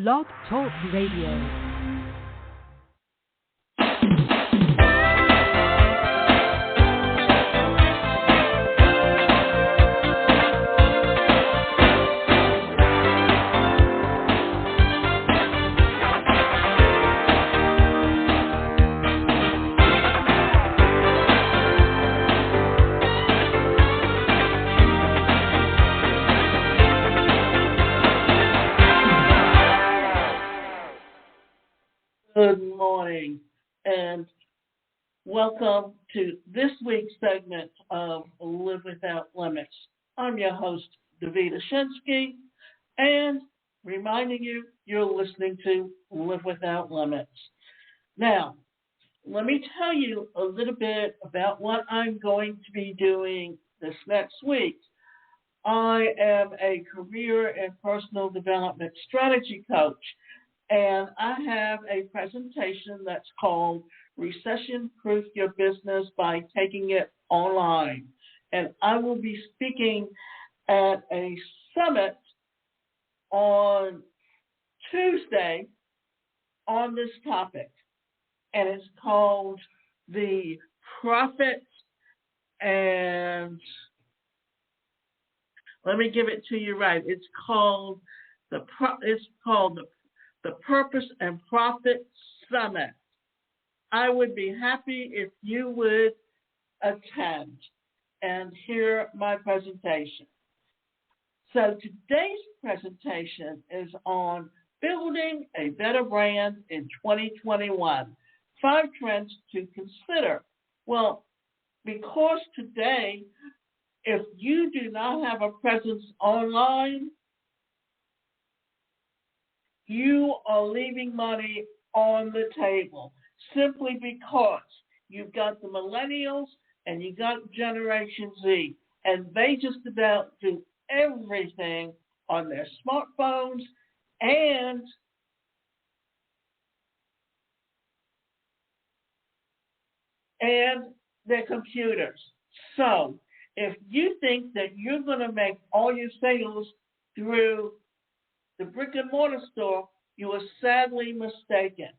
Blog Talk Radio. Good morning, and welcome to this week's segment of Live Without Limits. I'm your host, Davida Shinsky, and reminding you, you're listening to Live Without Limits. Now, let me tell you a little bit about what I'm going to be doing this next week. I am a career and personal development strategy coach, and I have a presentation that's called Recession Proof Your Business by Taking It Online. And I will be speaking at a summit on Tuesday on this topic. And it's called the Profit and, let me give it to you right. It's called the Purpose and Profit Summit. I would be happy if you would attend and hear my presentation. So today's presentation is on building a better brand in 2021. 5 trends to consider. Well, because today, if you do not have a presence online, you are leaving money on the table simply because you've got the millennials and you got Generation Z, and they just about do everything on their smartphones and their computers. So if you think that you're going to make all your sales through the brick and mortar store, you are sadly mistaken.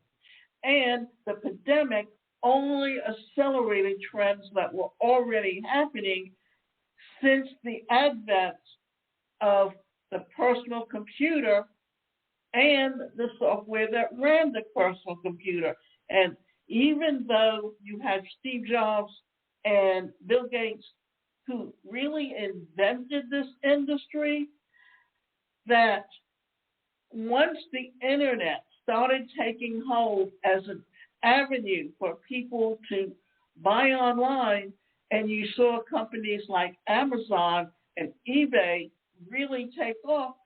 And the pandemic only accelerated trends that were already happening since the advent of the personal computer and the software that ran the personal computer. And even though you had Steve Jobs and Bill Gates who really invented this industry, that once the internet started taking hold as an avenue for people to buy online, and you saw companies like Amazon and eBay really take off,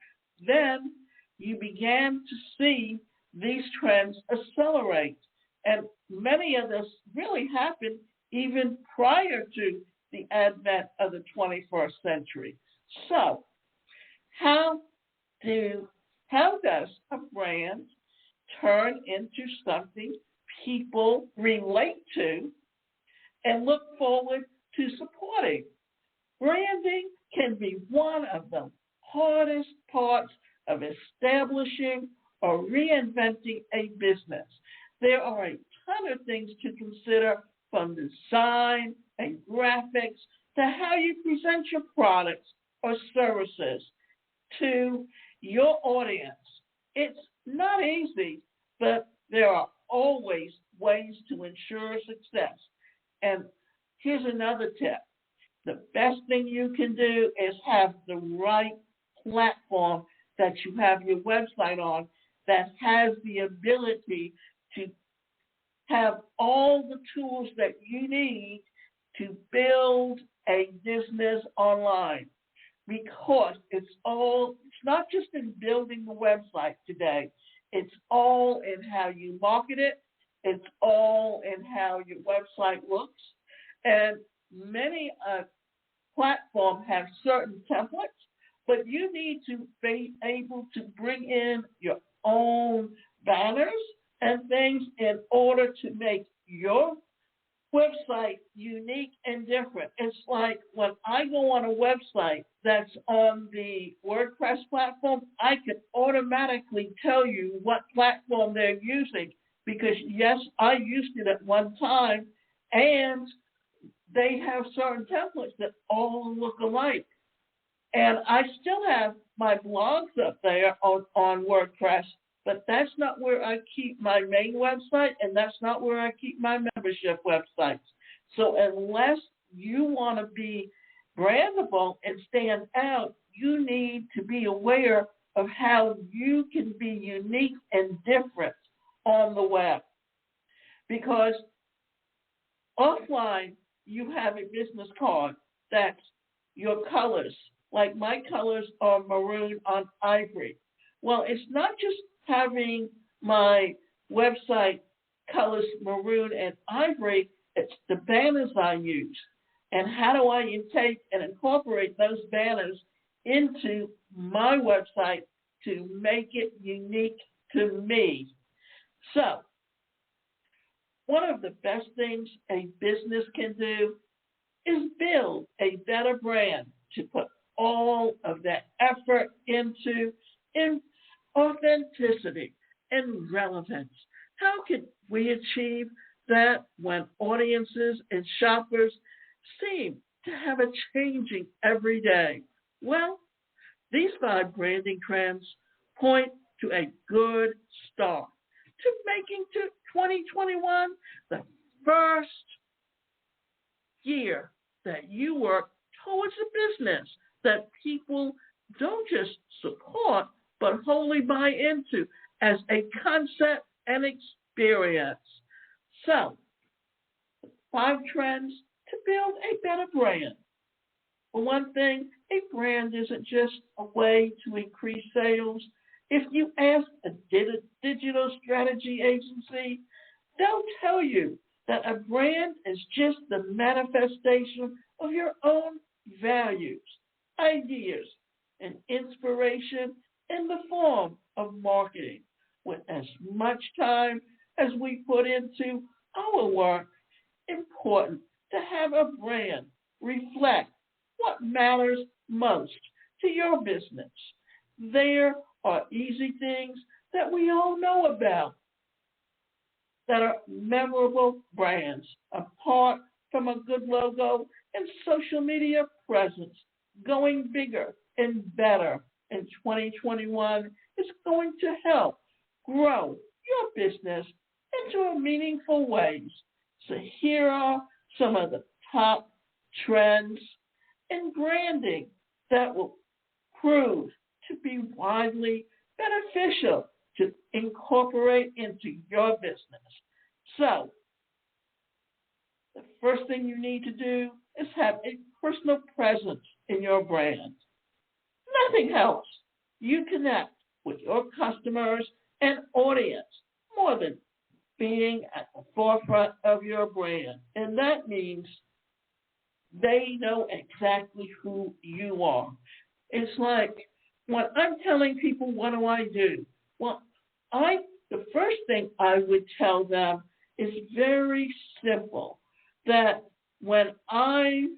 then you began to see these trends accelerate. And many of this really happened even prior to the advent of the 21st century. So, how does a brand turn into something people relate to and look forward to supporting? Branding can be one of the hardest parts of establishing or reinventing a business. There are a ton of things to consider, from design and graphics to how you present your products or services to your audience. It's not easy, but there are always ways to ensure success. And here's another tip. The best thing you can do is have the right platform that you have your website on that has the ability to have all the tools that you need to build a business online. Because it's not just in building the website today. It's all in how you market it. It's all in how your website looks. And many platforms have certain templates, but you need to be able to bring in your own banners and things in order to make your website unique and different. It's like when I go on a website that's on the WordPress platform, I can automatically tell you what platform they're using because, yes, I used it at one time, and they have certain templates that all look alike. And I still have my blogs up there on WordPress, but that's not where I keep my main website, and that's not where I keep my membership websites. So unless you want to be brandable and stand out, you need to be aware of how you can be unique and different on the web. Because offline, you have a business card that's your colors. Like my colors are maroon on ivory. Well, it's not just having my website colors maroon and ivory, it's the banners I use. And how do I take and incorporate those banners into my website to make it unique to me? So, one of the best things a business can do is build a better brand to put all of that effort into in authenticity and relevance. How can we achieve that when audiences and shoppers seem to have a changing every day? Well, these 5 branding trends point to a good start to making to 2021 the first year that you work towards a business that people don't just support, but wholly buy into as a concept and experience. So, 5 trends to build a better brand. For one thing, a brand isn't just a way to increase sales. If you ask a digital strategy agency, they'll tell you that a brand is just the manifestation of your own values, ideas, and inspiration in the form of marketing. With as much time as we put into our work, important to have a brand reflect what matters most to your business. There are easy things that we all know about that are memorable brands, apart from a good logo and social media presence. Going bigger and better in 2021 is going to help grow your business into a meaningful ways. So here are some of the top trends in branding that will prove to be widely beneficial to incorporate into your business. So, the first thing you need to do is have a personal presence in your brand. Nothing helps you connect with your customers and audience more than being at the forefront of your brand. And that means they know exactly who you are. It's like when I'm telling people, what do I do? Well, the first thing I would tell them is very simple, that when I'm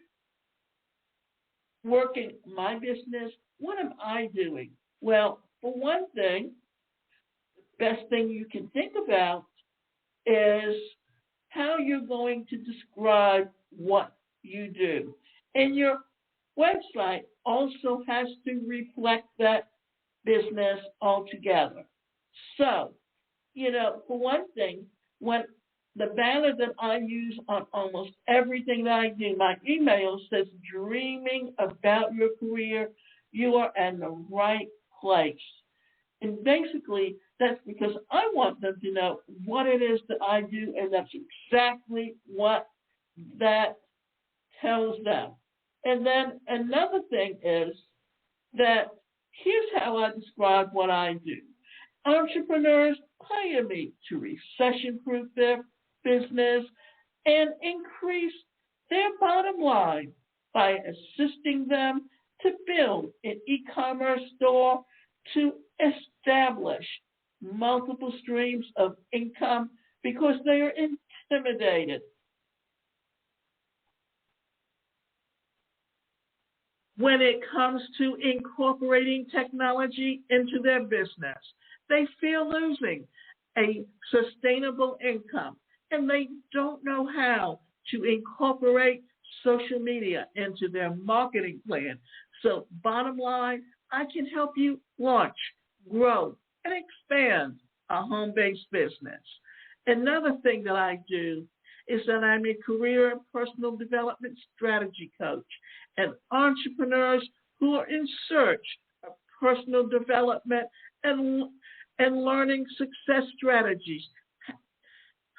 working my business, what am I doing? Well, for one thing, the best thing you can think about is how you're going to describe what you do. And your website also has to reflect that business altogether. So, for one thing, when the banner that I use on almost everything that I do, my email says, dreaming about your career, you are in the right place. And basically, that's because I want them to know what it is that I do, and that's exactly what that tells them. And then another thing is that here's how I describe what I do. Entrepreneurs hire me to recession-proof their business and increase their bottom line by assisting them to build an e-commerce store to establish multiple streams of income because they are intimidated when it comes to incorporating technology into their business. They fear losing a sustainable income, and they don't know how to incorporate social media into their marketing plan. So bottom line, I can help you launch, grow, and expand a home-based business. Another thing that I do is that I'm a career and personal development strategy coach, and entrepreneurs who are in search of personal development and learning success strategies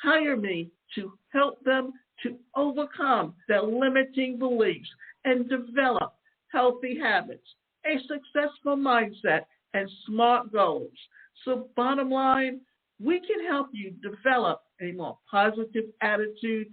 hire me to help them to overcome their limiting beliefs and develop healthy habits, a successful mindset, and smart goals. So bottom line, we can help you develop a more positive attitude,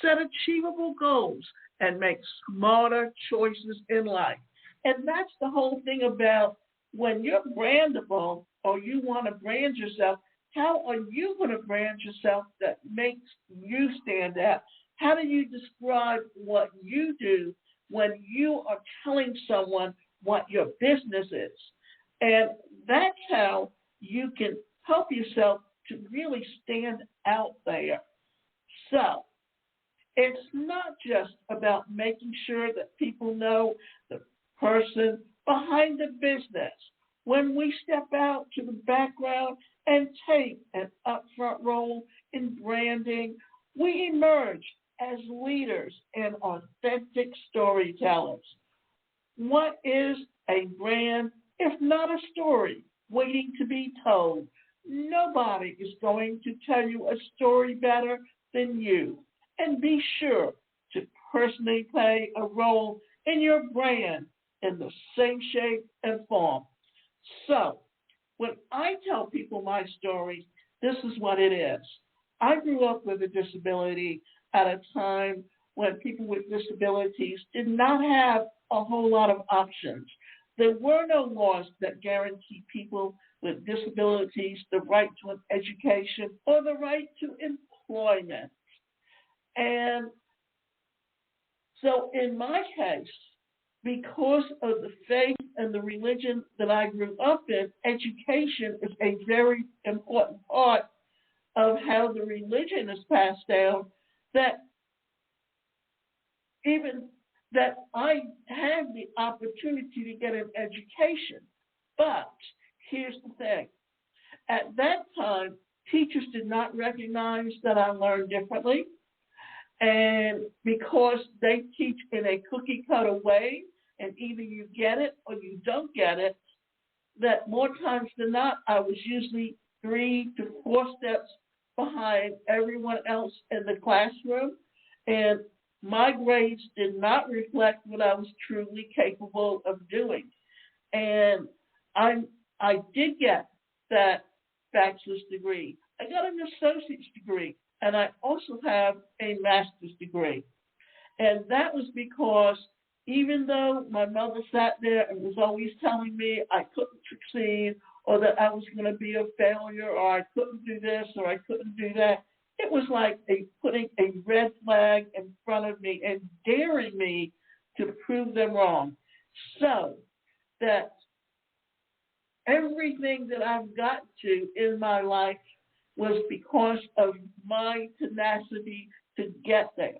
set achievable goals, and make smarter choices in life. And that's the whole thing about when you're brandable or you want to brand yourself, how are you going to brand yourself that makes you stand out? How do you describe what you do when you are telling someone what your business is? And that's how you can help yourself to really stand out there. So it's not just about making sure that people know the person behind the business. When we step out to the background and take an upfront role in branding, we emerge as leaders and authentic storytellers. What is a brand if not a story waiting to be told? Nobody is going to tell you a story better than you. And be sure to personally play a role in your brand in the same shape and form. So, when I tell people my story, this is what it is. I grew up with a disability at a time when people with disabilities did not have a whole lot of options. There were no laws that guaranteed people with disabilities the right to an education or the right to employment. And so in my case, because of the faith and the religion that I grew up in, education is a very important part of how the religion is passed down, that even that I had the opportunity to get an education. But here's the thing. At that time, teachers did not recognize that I learned differently. And because they teach in a cookie cutter way, and either you get it or you don't get it, that more times than not, I was usually 3 to 4 steps behind everyone else in the classroom. And my grades did not reflect what I was truly capable of doing. And I did get that bachelor's degree. I got an associate's degree, and I also have a master's degree. And that was because even though my mother sat there and was always telling me I couldn't succeed or that I was going to be a failure or I couldn't do this or I couldn't do that, it was like putting a red flag in front of me and daring me to prove them wrong. So that everything that I've got to in my life was because of my tenacity to get there.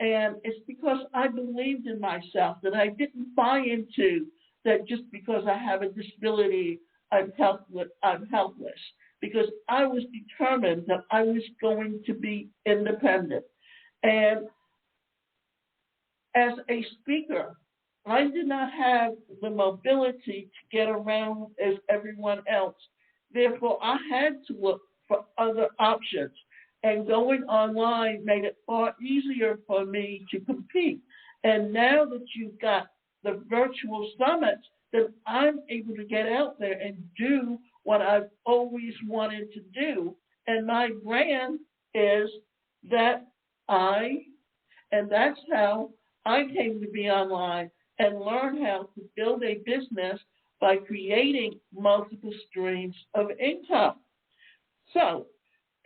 And it's because I believed in myself, that I didn't buy into that just because I have a disability, I'm helpless. Because I was determined that I was going to be independent. And as a speaker, I did not have the mobility to get around as everyone else. Therefore, I had to look for other options. And going online made it far easier for me to compete. And now that you've got the virtual summits, then I'm able to get out there and do what I've always wanted to do. And my brand is that and that's how I came to be online and learn how to build a business by creating multiple streams of income. So,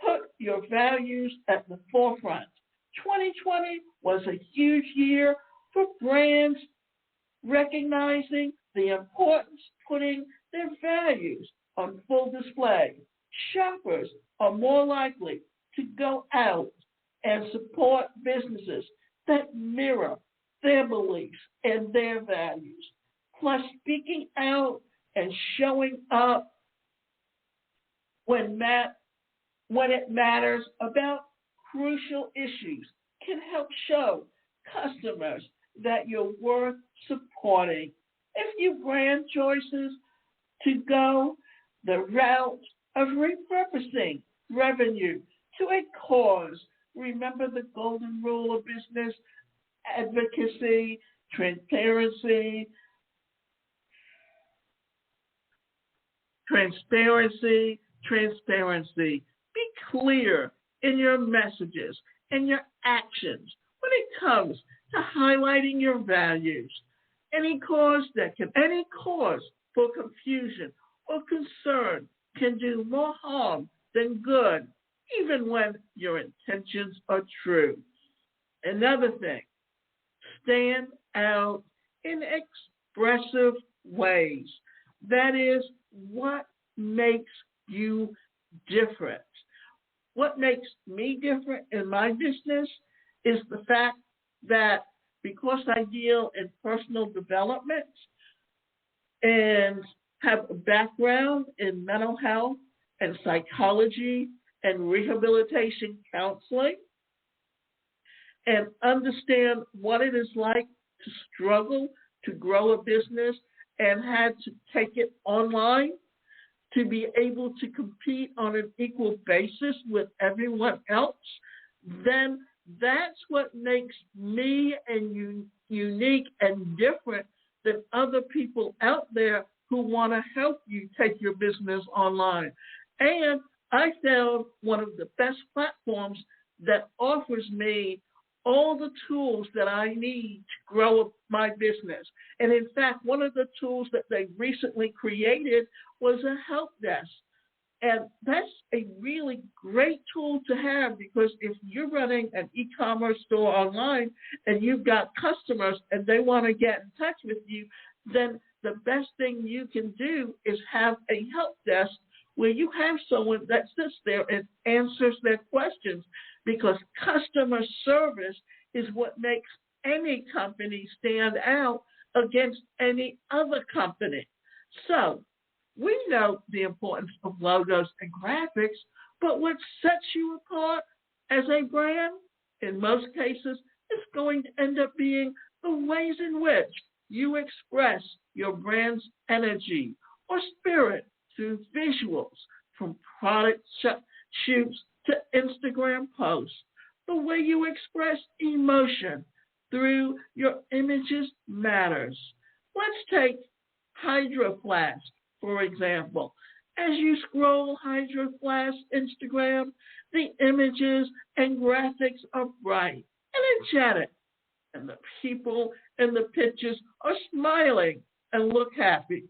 put your values at the forefront. 2020 was a huge year for brands recognizing the importance of putting their values on full display. Shoppers are more likely to go out and support businesses that mirror their beliefs and their values. Plus, speaking out and showing up when it matters about crucial issues can help show customers that you're worth supporting. If you brand choices to go the route of repurposing revenue to a cause, remember the golden rule of business: advocacy, transparency, transparency. Be clear in your messages and your actions when it comes to highlighting your values. Any cause for confusion or concern can do more harm than good, even when your intentions are true. Another thing, stand out in expressive ways. That is what makes you different. What makes me different in my business is the fact that because I deal in personal development and have a background in mental health and psychology and rehabilitation counseling, and understand what it is like to struggle to grow a business and had to take it online to be able to compete on an equal basis with everyone else, then that's what makes me unique and different than other people out there who want to help you take your business online. And I found one of the best platforms that offers me all the tools that I need to grow my business. And in fact, one of the tools that they recently created was a help desk. And that's a really great tool to have, because if you're running an e-commerce store online and you've got customers and they want to get in touch with you, then the best thing you can do is have a help desk where you have someone that sits there and answers their questions, because customer service is what makes any company stand out against any other company. So we know the importance of logos and graphics, but what sets you apart as a brand, in most cases, is going to end up being the ways in which you express your brand's energy or spirit through visuals, from product shoots to Instagram posts. The way you express emotion through your images matters. Let's take Hydro Flask, for example. As you scroll Hydro Flask Instagram, the images and graphics are bright and energetic, and the people in the pictures are smiling and look happy.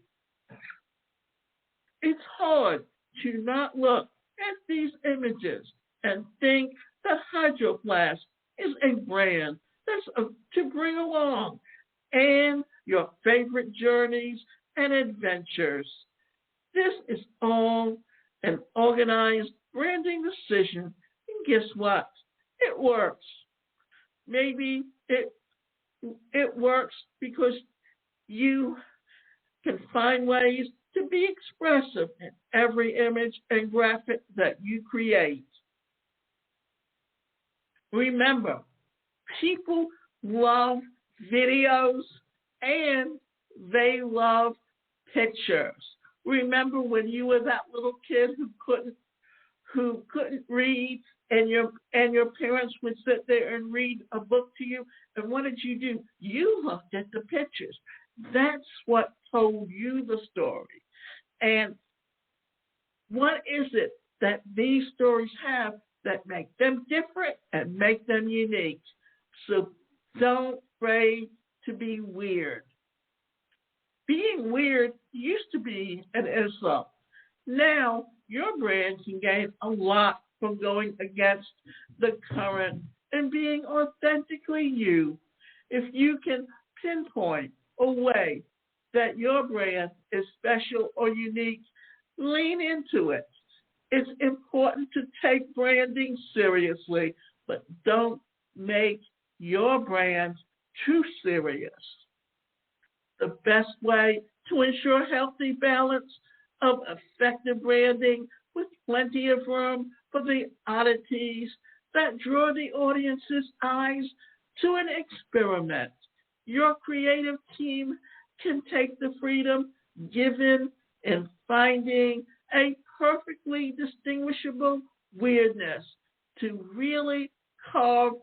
It's hard to not look at these images and think that Hydro Flask is a brand that's to bring along and your favorite journeys and adventures. This is all an organized branding decision, and guess what? It works. Maybe it works because you can find ways to be expressive in every image and graphic that you create. Remember, people love videos and they love pictures. Remember when you were that little kid who couldn't read, and your parents would sit there and read a book to you, and what did you do? You looked at the pictures. That's what told you the story. And what is it that these stories have that make them different and make them unique? So don't afraid to be weird. Being weird used to be an insult. Now your brand can gain a lot from going against the current and being authentically you. If you can pinpoint a way that your brand is special or unique, lean into it. It's important to take branding seriously, but don't make your brand too serious. The best way to ensure healthy balance of effective branding with plenty of room for the oddities that draw the audience's eyes to an experiment. Your creative team can take the freedom given in finding a perfectly distinguishable weirdness to really carve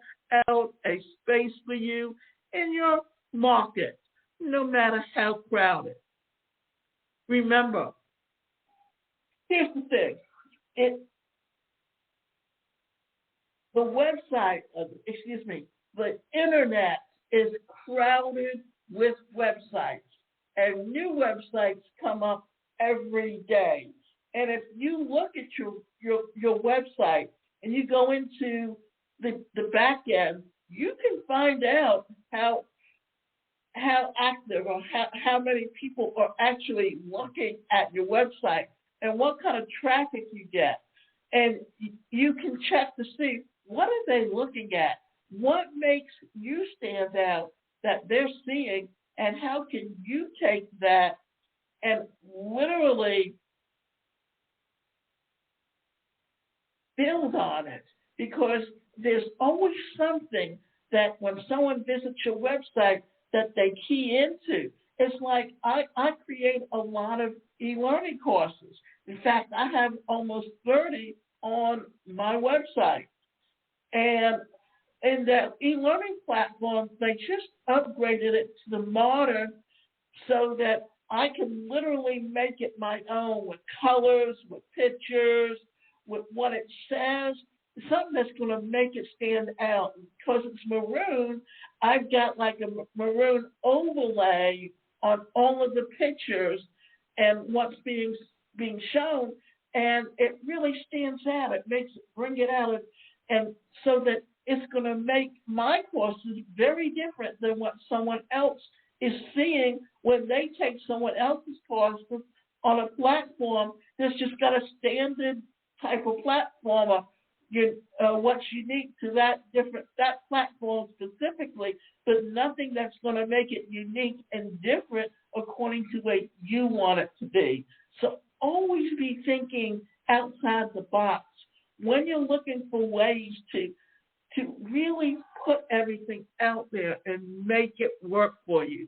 out a space for you in your market, no matter how crowded. Remember, here's the thing. The website, the internet is crowded with websites, and new websites come up every day. And if you look at your website and you go into the back end, you can find out how active or how many people are actually looking at your website and what kind of traffic you get. And you can check to see what are they looking at, what makes you stand out that they're seeing, and how can you take that and literally build on it, because there's always something that when someone visits your website that they key into. It's like I create a lot of e-learning courses. In fact, I have almost 30 on my website. And in that e-learning platform, they just upgraded it to the modern so that I can literally make it my own with colors, with pictures, with what it says, something that's going to make it stand out. Because it's maroon, I've got like a maroon overlay on all of the pictures and what's being shown, and it really stands out. It makes it bring it out, and so that it's going to make my courses very different than what someone else is seeing when they take someone else's courses on a platform that's just got a standard type of platform. What's unique to that platform specifically, but nothing that's going to make it unique and different according to the way you want it to be. So always be thinking outside the box when you're looking for ways to really put everything out there and make it work for you.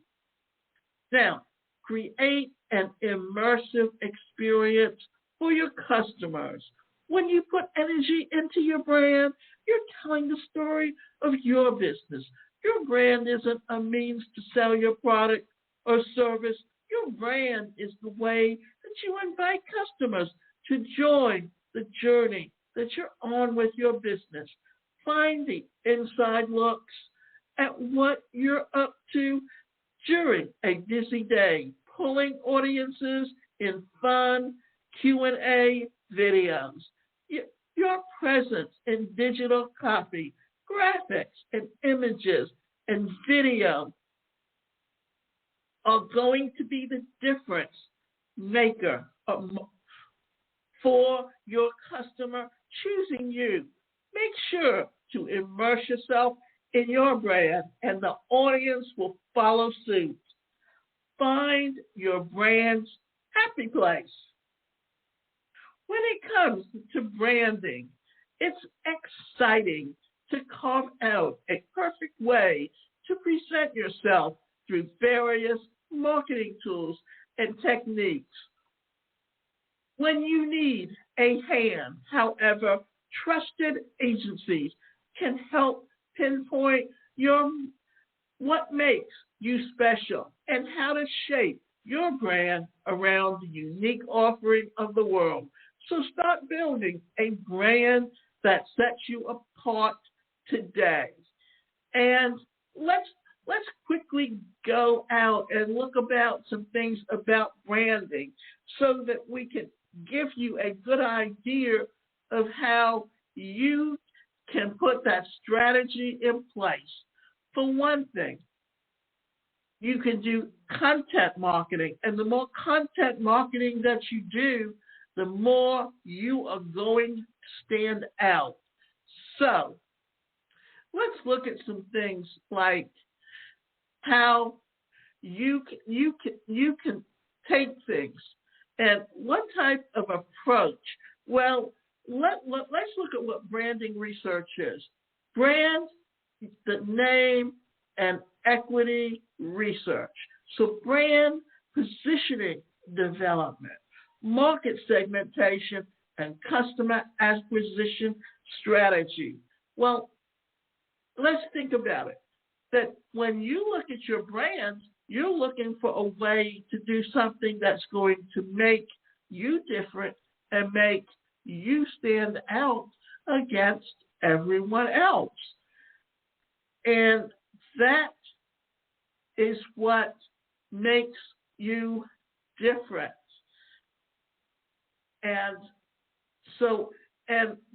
Now, create an immersive experience for your customers. When you put energy into your brand, you're telling the story of your business. Your brand isn't a means to sell your product or service. Your brand is the way that you invite customers to join the journey that you're on with your business. Find the inside looks at what you're up to during a busy day, pulling audiences in fun Q&A videos. Your presence in digital copy, graphics, and images, and video are going to be the difference maker for your customer choosing you. Make sure to immerse yourself in your brand, and the audience will follow suit. Find your brand's happy place. When it comes to branding, it's exciting to carve out a perfect way to present yourself through various marketing tools and techniques. When you need a hand, however, trusted agencies can help pinpoint what makes you special and how to shape your brand around the unique offering of the world. So start building a brand that sets you apart today. And let's quickly go out and look about some things about branding so that we can give you a good idea of how you can put that strategy in place. For one thing, You can do content marketing. And the more content marketing that you do, the more you are going to stand out. So let's look at some things like how you can take things and what type of approach. Well, let's look at what branding research is. Brand, the name, and equity research. So brand positioning development, market segmentation, and customer acquisition strategy. Well, let's think about it. That when you look at your brand, you're looking for a way to do something that's going to make you different and make you stand out against everyone else. And that is what makes you different. And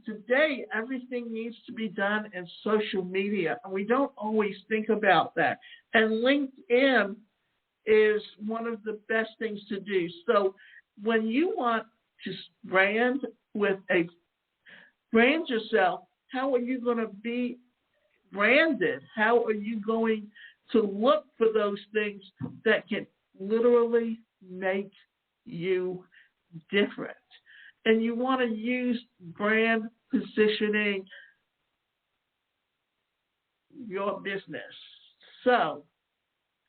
today, everything needs to be done in social media, and we don't always think about that. And LinkedIn is one of the best things to do. So when you want to brand yourself, how are you going to be branded? How are you going to look for those things that can literally make you different? And you want to use brand positioning your business. So,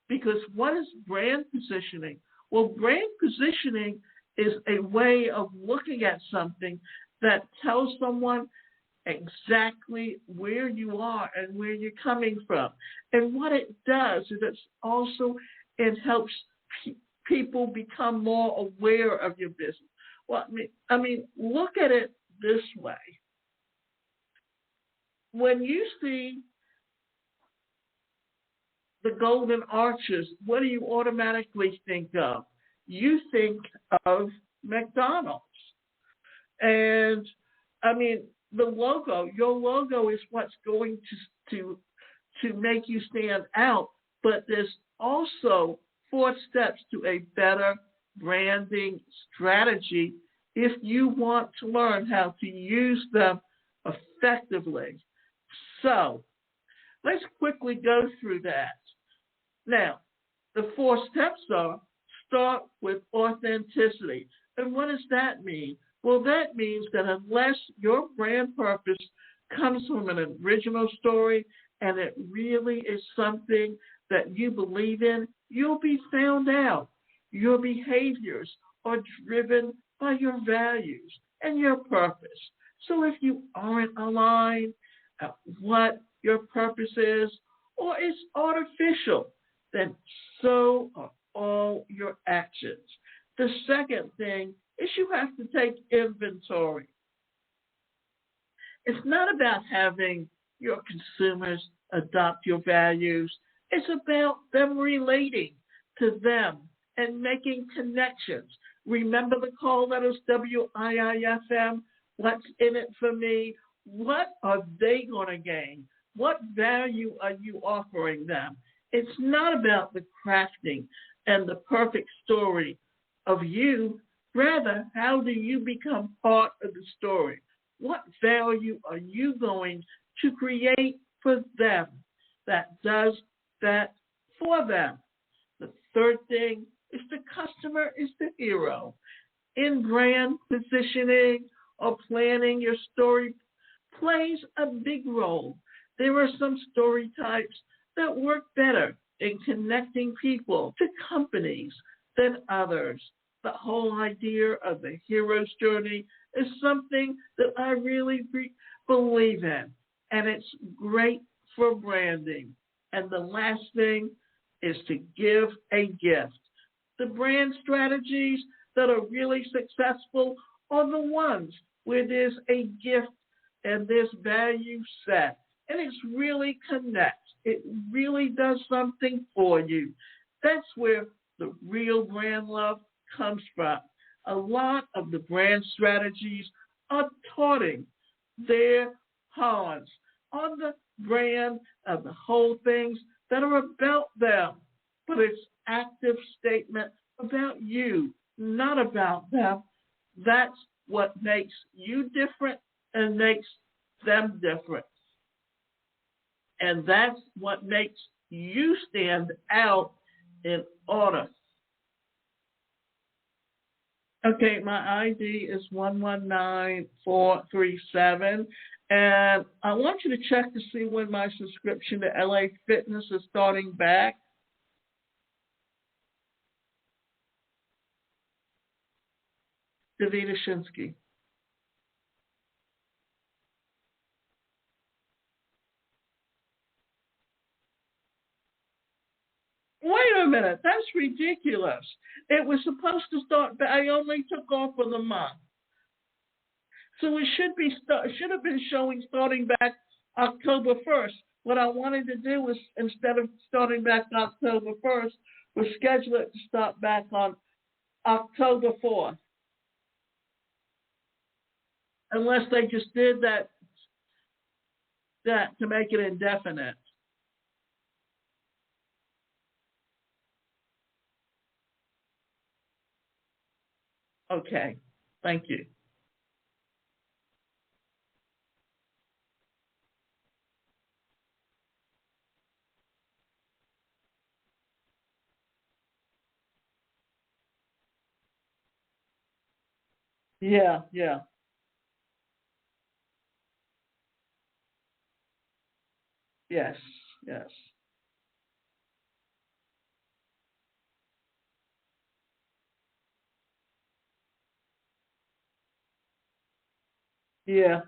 because what is brand positioning? Well, brand positioning is a way of looking at something that tells someone exactly where you are and where you're coming from. And what it does is it helps people become more aware of your business. Well, I mean, look at it this way. When you see the Golden Arches, what do you automatically think of? You think of McDonald's. And, I mean, your logo is what's going to make you stand out, but there's also 4 steps to a better branding strategy if you want to learn how to use them effectively. So let's quickly go through that. Now, the 4 steps are: start with authenticity. And what does that mean? Well, that means that unless your brand purpose comes from an original story and it really is something that you believe in, you'll be found out. Your behaviors are driven by your values and your purpose. So if you aren't aligned at what your purpose is, or it's artificial, then so are all your actions. The second thing is you have to take inventory. It's not about having your consumers adopt your values. It's about them relating to them and making connections. Remember the call letters WIIFM? What's in it for me? What are they going to gain? What value are you offering them? It's not about the crafting and the perfect story of you. Rather, how do you become part of the story? What value are you going to create for them that does that for them? The third thing is the customer is the hero. In brand positioning or planning, your story plays a big role. There are some story types that work better in connecting people to companies than others. The whole idea of the hero's journey is something that I really believe in, and it's great for branding. And the last thing is to give a gift. The brand strategies that are really successful are the ones where there's a gift and there's value set, and it really connects. It really does something for you. That's where the real brand love comes from. A lot of the brand strategies are touting their horns on the brand of the whole things that are about them. but it's active statement about you, not about them. That's what makes you different and makes them different. And that's what makes you stand out in order. Okay, my ID is 119437. And I want you to check to see when my subscription to LA Fitness is starting back. Davida Shinsky. Wait a minute, that's ridiculous. It was supposed to start, but I only took off for the month. So it should have been showing starting back October 1st. What I wanted to do was, instead of starting back October 1st, was schedule it to start back on October 4th. Unless they just did that to make it indefinite. Okay, thank you. Yeah. Yes. Yeah.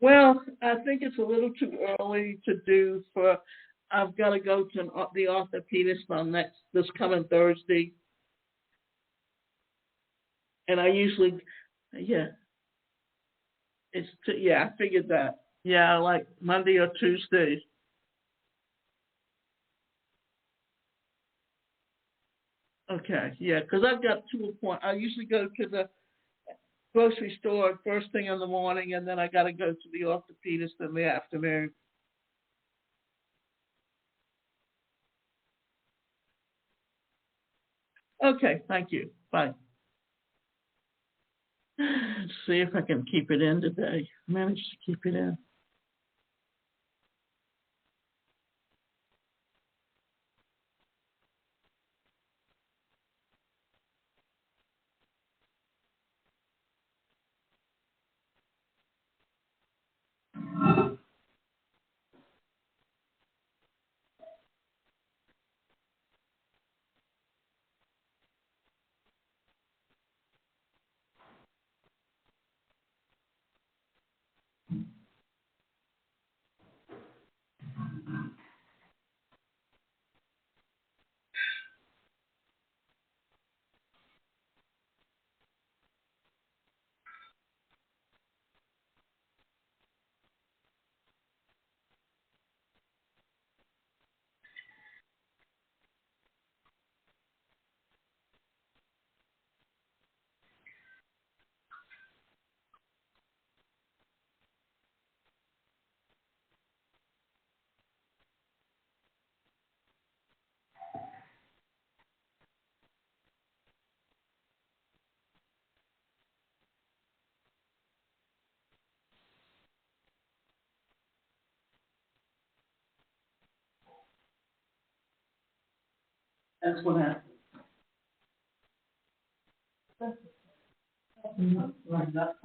Well, I think it's a little too early to do for. I've got to go to the orthopedist on this coming Thursday, and I usually, yeah, I figured that. Yeah, like Monday or Tuesday. Okay, yeah, because I've got 2 appointments. I usually go to the grocery store first thing in the morning, and then I got to go to the orthopedist in the afternoon. Okay, thank you. Bye. Let's see if I can keep it in today. Manage to keep it in. That's what happened. Like that.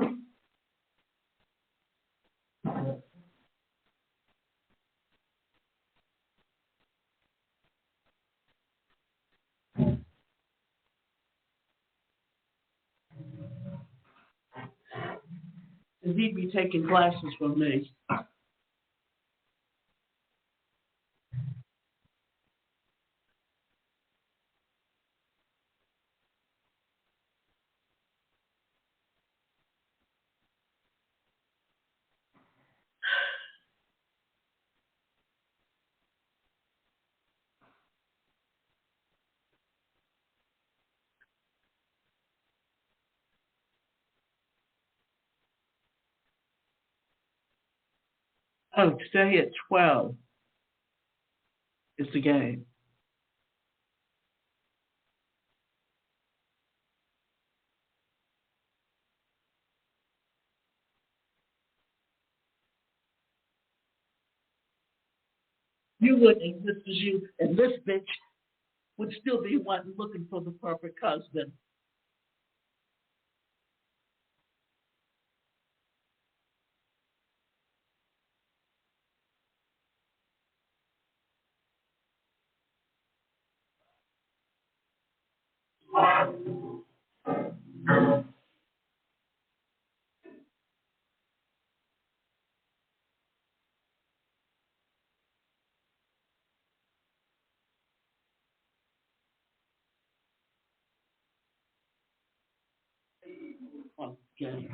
He'd be taking classes from me. Oh, today at 12 is the game. You wouldn't exist as you, and this bitch would still be wanting, looking for the perfect husband. Okay.